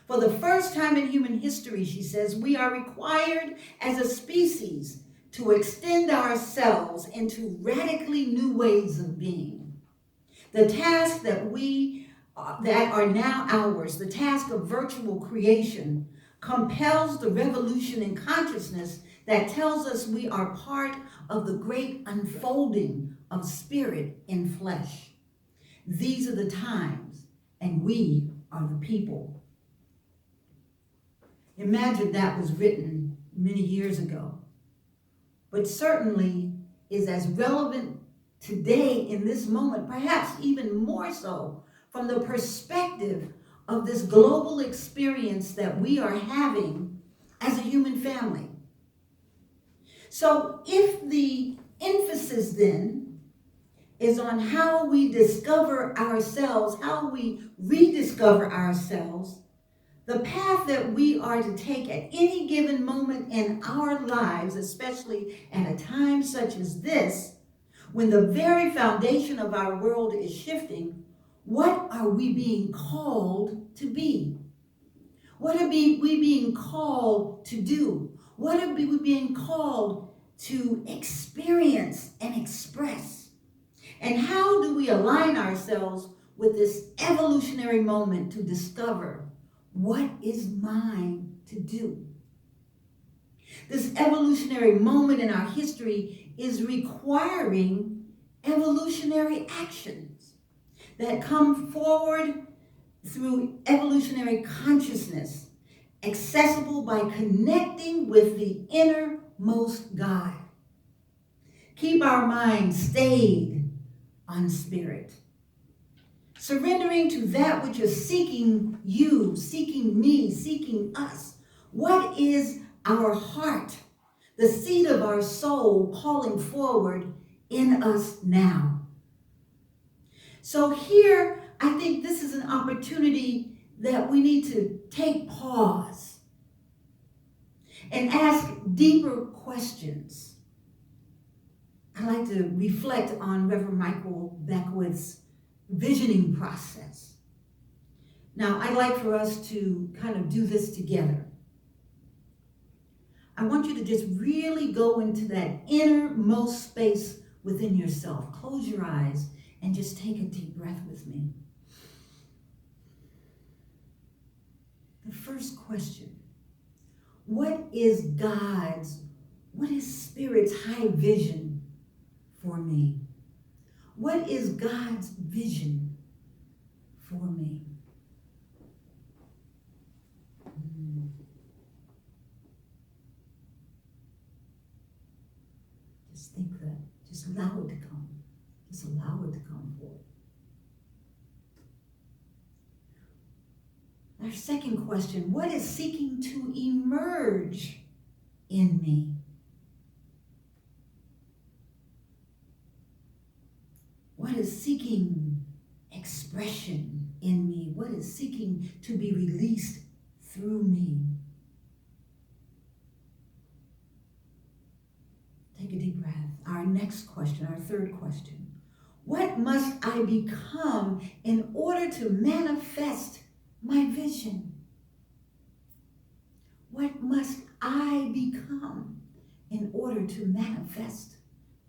For the first time in human history, she says, we are required as a species to extend ourselves into radically new ways of being. The task that are now ours, the task of virtual creation, compels the revolution in consciousness that tells us we are part of the great unfolding of spirit in flesh. These are the times, and we are the people. Imagine that was written many years ago, but certainly is as relevant today in this moment, perhaps even more so from the perspective of this global experience that we are having as a human family. So if the emphasis then is on how we discover ourselves, how we rediscover ourselves, the path that we are to take at any given moment in our lives, especially at a time such as this, when the very foundation of our world is shifting, what are we being called to be? What are we being called to do? What are we being called to experience and express? And how do we align ourselves with this evolutionary moment to discover what is mine to do? This evolutionary moment in our history is requiring evolutionary actions that come forward through evolutionary consciousness, accessible by connecting with the innermost God. Keep our minds stayed on spirit, surrendering to that which is seeking you, seeking me, seeking us. What is our heart, the seat of our soul, calling forward in us now? So here, I think this is an opportunity that we need to take pause and ask deeper questions. I like to reflect on Reverend Michael Beckwith's visioning process. Now, I'd like for us to kind of do this together. I want you to just really go into that innermost space within yourself. Close your eyes and just take a deep breath with me. The first question, what is Spirit's high vision for me? What is God's vision for me? Just think that. Just allow it to come. Just allow it to come forth. Our second question, what is seeking to emerge in me? What is seeking expression in me? What is seeking to be released through me? Take a deep breath. Our next question, our third question. What must I become in order to manifest my vision? What must I become in order to manifest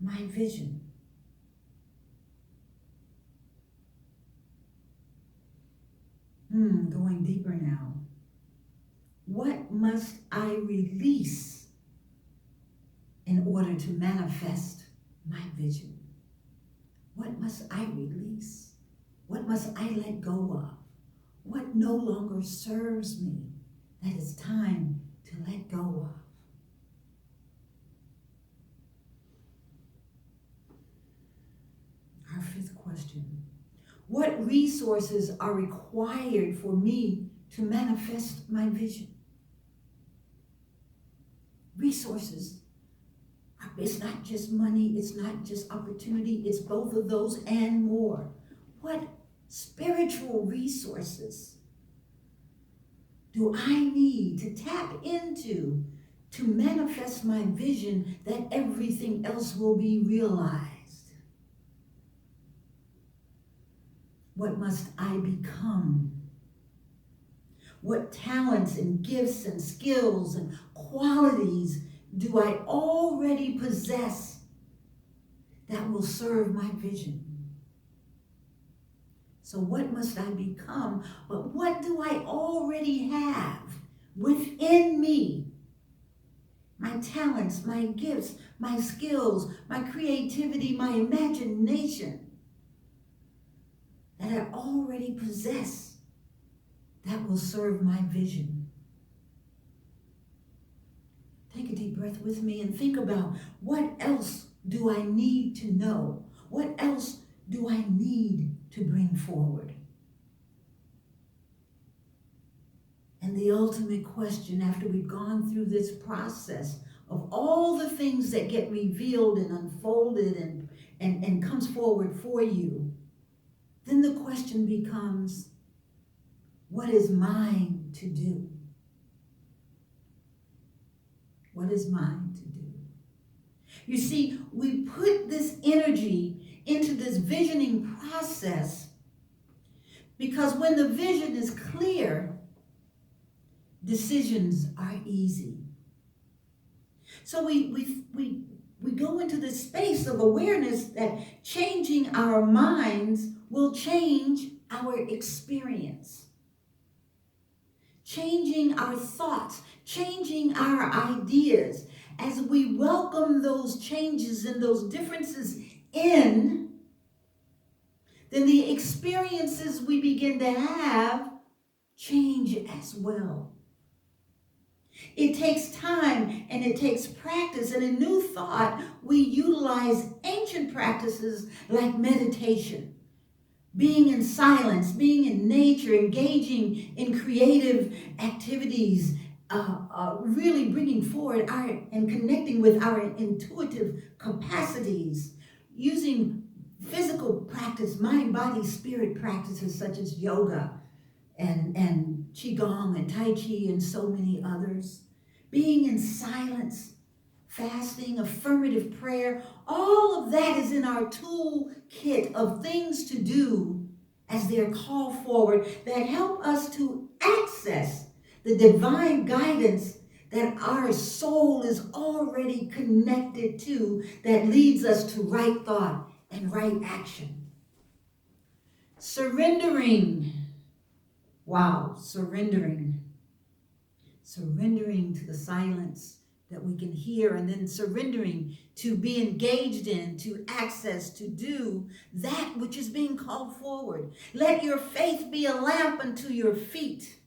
my vision? Going deeper now. What must I release in order to manifest my vision? What must I release? What must I let go of? What no longer serves me that it's time to let go of? Our fifth question. What resources are required for me to manifest my vision? Resources. It's not just money, it's not just opportunity, it's both of those and more. What spiritual resources do I need to tap into to manifest my vision that everything else will be realized? What must I become? What talents and gifts and skills and qualities do I already possess that will serve my vision? So what must I become? But what do I already have within me? My talents, my gifts, my skills, my creativity, my imagination that I already possess that will serve my vision. Take a deep breath with me and think about, what else do I need to know? What else do I need to bring forward? And the ultimate question, after we've gone through this process of all the things that get revealed and unfolded and comes forward for you, then the question becomes, what is mine to do? What is mine to do? You see, we put this energy into this visioning process because when the vision is clear, decisions are easy. So we go into this space of awareness that changing our minds will change our experience. Changing our thoughts, changing our ideas. As we welcome those changes and those differences in, then the experiences we begin to have change as well. It takes time and it takes practice. And in New Thought, we utilize ancient practices like meditation, being in silence, being in nature, engaging in creative activities, really bringing forward and connecting with our intuitive capacities, using physical practice, mind, body, spirit practices such as yoga and qigong and tai chi and so many others, being in silence, fasting, affirmative prayer. All of that is in our toolkit of things to do as they're called forward that help us to access the divine guidance that our soul is already connected to, that leads us to right thought and right action. Surrendering. Wow, surrendering to the silence that we can hear, and then surrendering to be engaged in, to access, to do that which is being called forward. Let your faith be a lamp unto your feet.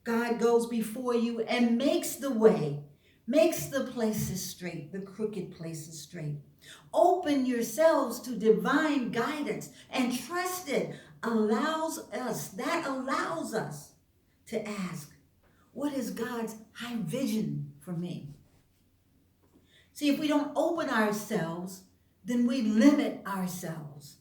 God goes before you and makes the way, makes the places straight, the crooked places straight. Open yourselves to divine guidance and trust it. Allows us to ask, what is God's high vision for me? See, if we don't open ourselves, then we limit ourselves.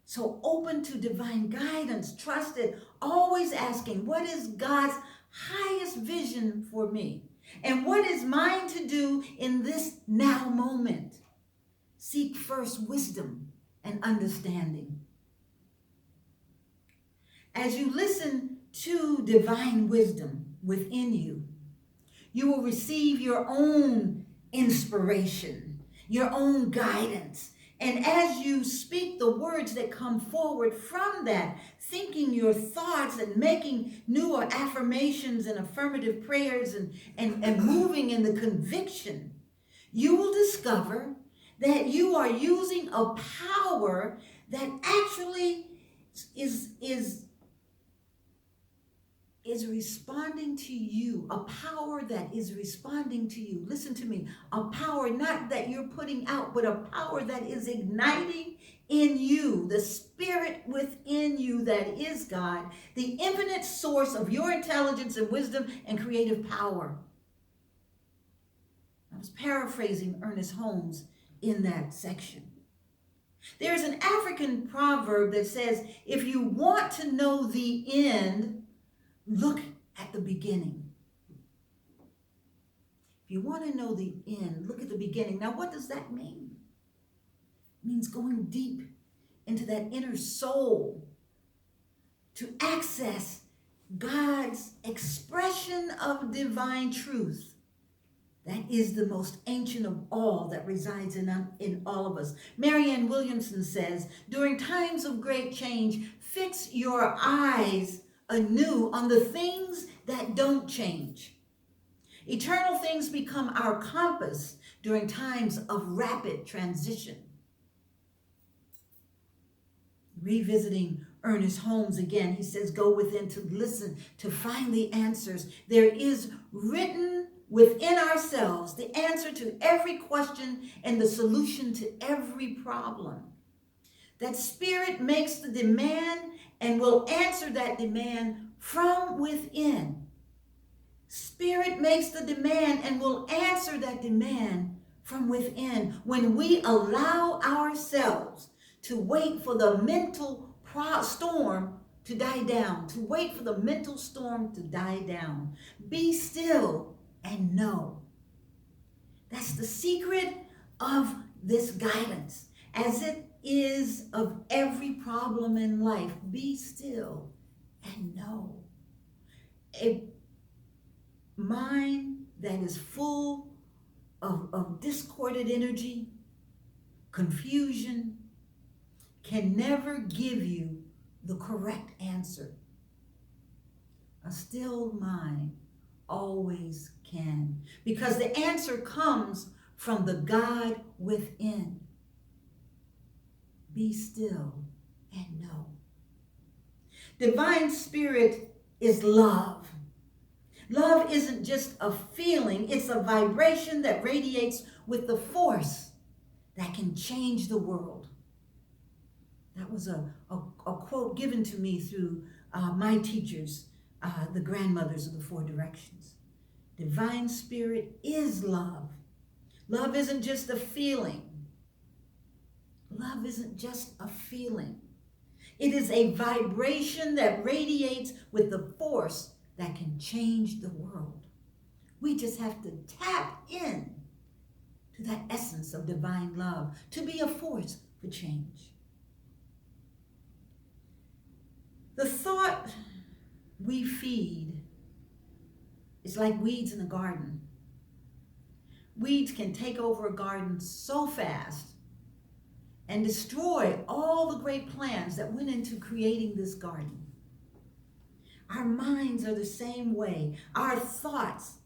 So open to divine guidance, trust it, always asking, what is God's highest vision for me? And what is mine to do in this now moment? Seek first wisdom and understanding. As you listen to divine wisdom within you, you will receive your own inspiration, your own guidance. And as you speak the words that come forward from that, thinking your thoughts and making new affirmations and affirmative prayers and moving in the conviction, you will discover that you are using a power that actually is responding to you, a power that is responding to you. Listen to me, a power not that you're putting out, but a power that is igniting in you, the spirit within you that is God, the infinite source of your intelligence and wisdom and creative power. I was paraphrasing Ernest Holmes in that section. There's an African proverb that says, if you want to know the end, look at the beginning. If you want to know the end, look at the beginning. Now, what does that mean? It means going deep into that inner soul to access God's expression of divine truth. That is the most ancient of all that resides in all of us. Marianne Williamson says, during times of great change, fix your eyes anew on the things that don't change. Eternal things become our compass during times of rapid transition. Revisiting Ernest Holmes again, he says, go within to listen, to find the answers. There is written within ourselves the answer to every question and the solution to every problem. That spirit makes the demand and will answer that demand from within. Spirit makes the demand and will answer that demand from within when we allow ourselves to wait for the mental storm to die down, to wait for the mental storm to die down. Be still and know. That's the secret of this guidance, as it is of every problem in life. Be still and know. A mind that is full of discordant energy, confusion, can never give you the correct answer. A still mind always can, because the answer comes from the God within. Be still and know. Divine Spirit is love. Love isn't just a feeling, it's a vibration that radiates with the force that can change the world. That was a quote given to me through my teachers, the grandmothers of the Four Directions. Divine Spirit is love. Love isn't just a feeling. Love isn't just a feeling. It is a vibration that radiates with the force that can change the world. We just have to tap in to that essence of divine love to be a force for change. The thought we feed is like weeds in a garden. Weeds can take over a garden so fast and destroy all the great plans that went into creating this garden. Our minds are the same way. Our thoughts,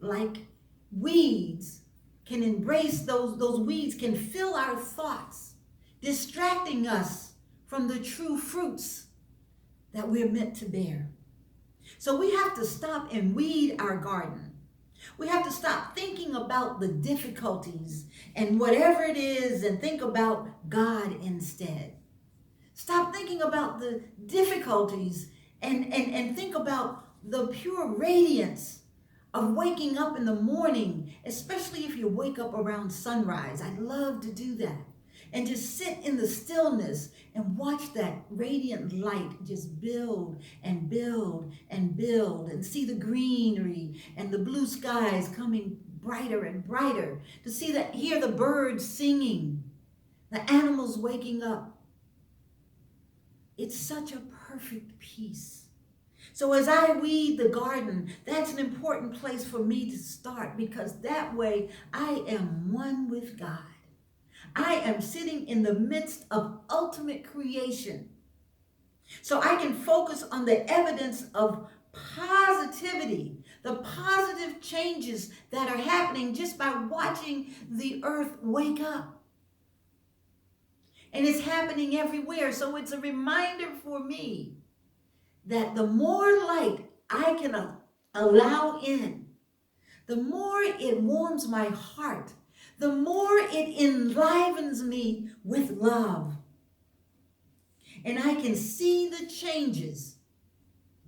like weeds, can embrace those weeds, can fill our thoughts, distracting us from the true fruits that we're meant to bear. So we have to stop and weed our garden. We have to stop thinking about the difficulties and whatever it is and think about God instead. Stop thinking about the difficulties and think about the pure radiance of waking up in the morning, especially if you wake up around sunrise. I'd love to do that. And just sit in the stillness and watch that radiant light just build and build and build, and see the greenery and the blue skies coming brighter and brighter, to see that, hear the birds singing, the animals waking up. It's such a perfect peace. So as I weed the garden, that's an important place for me to start, because that way I am one with God. I am sitting in the midst of ultimate creation. So I can focus on the evidence of positivity, the positive changes that are happening just by watching the earth wake up. And it's happening everywhere. So it's a reminder for me that the more light I can allow in, the more it warms my heart, the more it enlivens me with love. And I can see the changes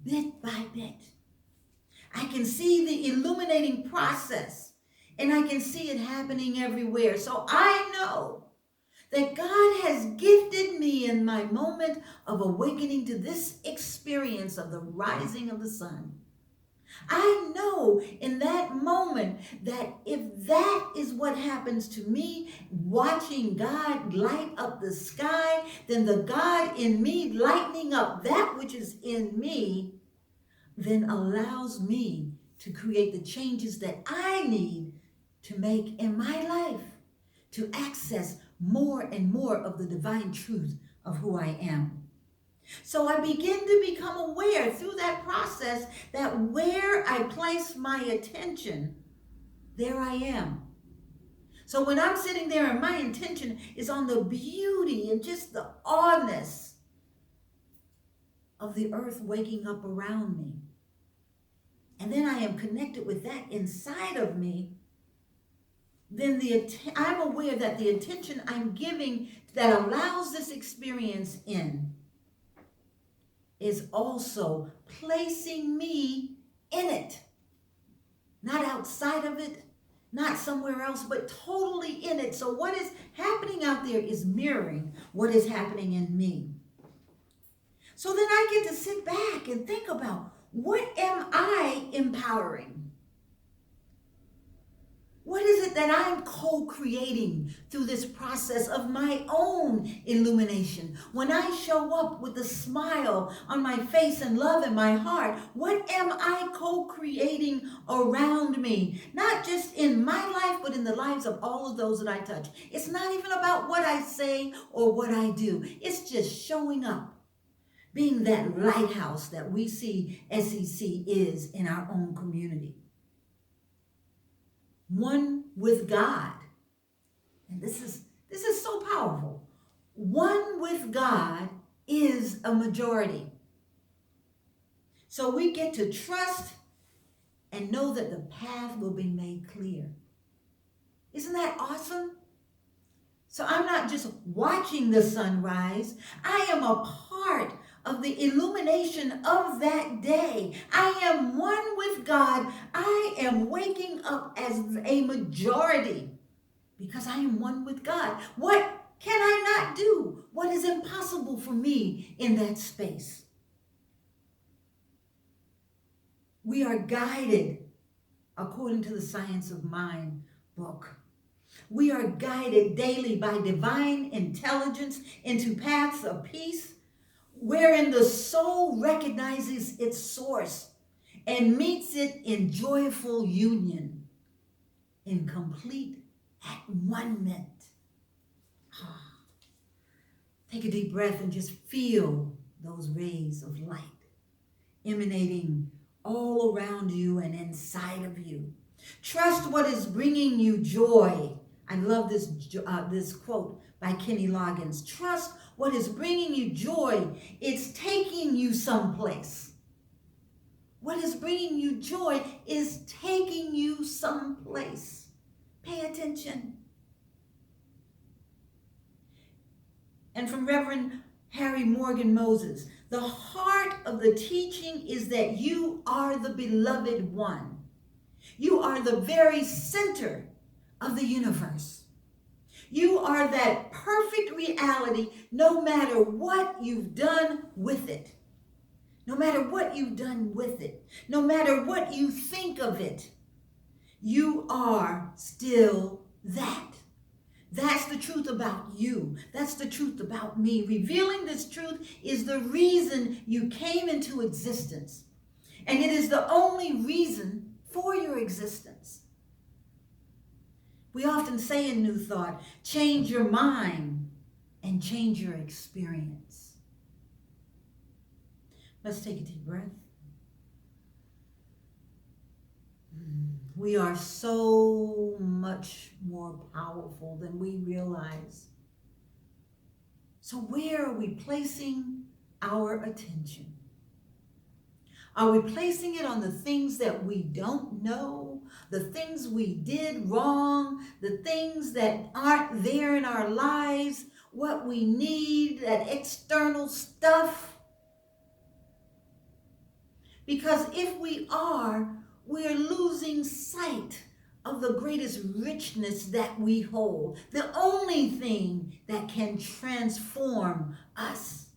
bit by bit. I can see the illuminating process, and I can see it happening everywhere. So I know that God has gifted me in my moment of awakening to this experience of the rising of the sun. I know in that moment that if that is what happens to me, watching God light up the sky, then the God in me lightening up that which is in me, then allows me to create the changes that I need to make in my life to access more and more of the divine truth of who I am. So I begin to become aware through that process that where I place my attention, there I am. So when I'm sitting there and my intention is on the beauty and just the awness of the earth waking up around me, and then I am connected with that inside of me, then I'm aware that the attention I'm giving that allows this experience in is also placing me in it. Not outside of it, not somewhere else, but totally in it. So what is happening out there is mirroring what is happening in me. So then I get to sit back and think about, what am I empowering? What is it that I'm co-creating through this process of my own illumination? When I show up with a smile on my face and love in my heart, what am I co-creating around me? Not just in my life, but in the lives of all of those that I touch. It's not even about what I say or what I do. It's just showing up, being that lighthouse that we see SEC is in our own community. One with God. And this is so powerful. One with God is a majority. So we get to trust and know that the path will be made clear. Isn't that awesome? So I'm not just watching the sunrise. I am a part of the illumination of that day. I am one with God. I am waking up as a majority because I am one with God. What can I not do? What is impossible for me in that space? We are guided according to the Science of Mind book. We are guided daily by divine intelligence into paths of peace, wherein the soul recognizes its source and meets it in joyful union, in complete at-one-ment. Take a deep breath and just feel those rays of light emanating all around you and inside of you. Trust what is bringing you joy. I love this quote by Kenny Loggins. Trust what is bringing you joy. It's taking you someplace. What is bringing you joy is taking you someplace. Pay attention. And from Reverend Harry Morgan Moses, the heart of the teaching is that you are the beloved one. You are the very center of the universe. You are that perfect reality no matter what you've done with it. No matter what you've done with it. No matter what you think of it. You are still that. That's the truth about you. That's the truth about me. Revealing this truth is the reason you came into existence. And it is the only reason for your existence. We often say in New Thought, change your mind and change your experience. Let's take a deep breath. We are so much more powerful than we realize. So where are we placing our attention? Are we placing it on the things that we don't know, the things we did wrong, the things that aren't there in our lives, what we need, that external stuff? Because if we are, we're losing sight of the greatest richness that we hold, the only thing that can transform us.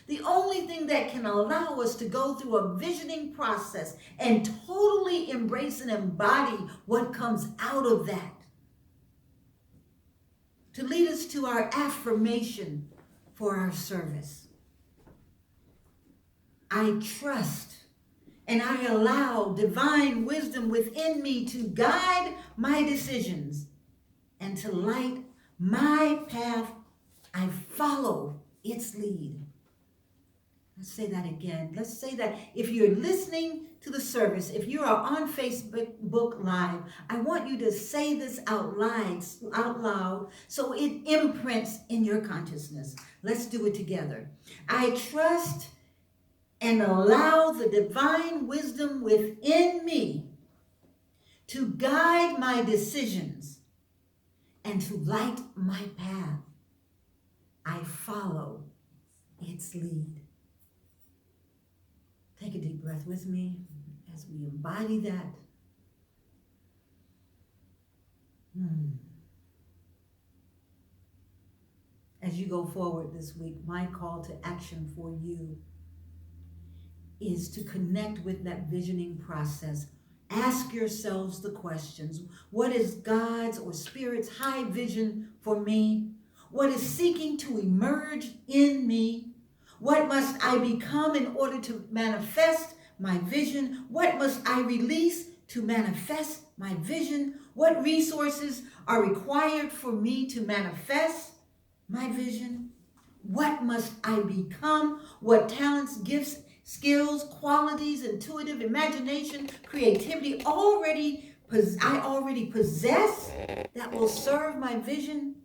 The only thing that can allow us to go through a visioning process and totally embrace and embody what comes out of that. To lead us to our affirmation for our service. I trust and I allow divine wisdom within me to guide my decisions and to light my path. I follow its lead. Let's say that again. Let's say that if you're listening to the service, if you are on Facebook Live, I want you to say this out loud so it imprints in your consciousness. Let's do it together. I trust and allow the divine wisdom within me to guide my decisions and to light my path. I follow its lead. Take a deep breath with me as we embody that. As you go forward this week, my call to action for you is to connect with that visioning process. Ask yourselves the questions. What is God's or Spirit's high vision for me? What is seeking to emerge in me? What must I become in order to manifest my vision? What must I release to manifest my vision? What resources are required for me to manifest my vision? What must I become? What talents, gifts, skills, qualities, intuitive imagination, creativity I already possess that will serve my vision?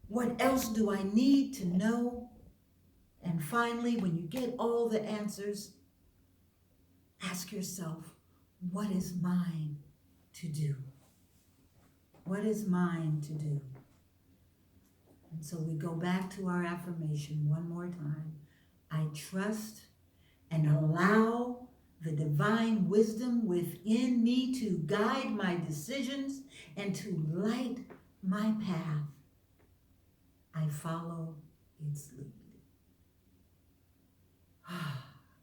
What else do I need to know? And finally, when you get all the answers, ask yourself, what is mine to do? What is mine to do? And so we go back to our affirmation one more time. I trust and allow the divine wisdom within me to guide my decisions and to light my path. I follow its lead.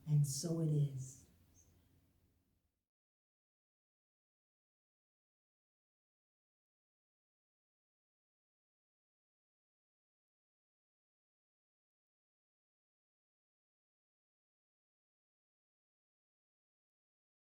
And so it is.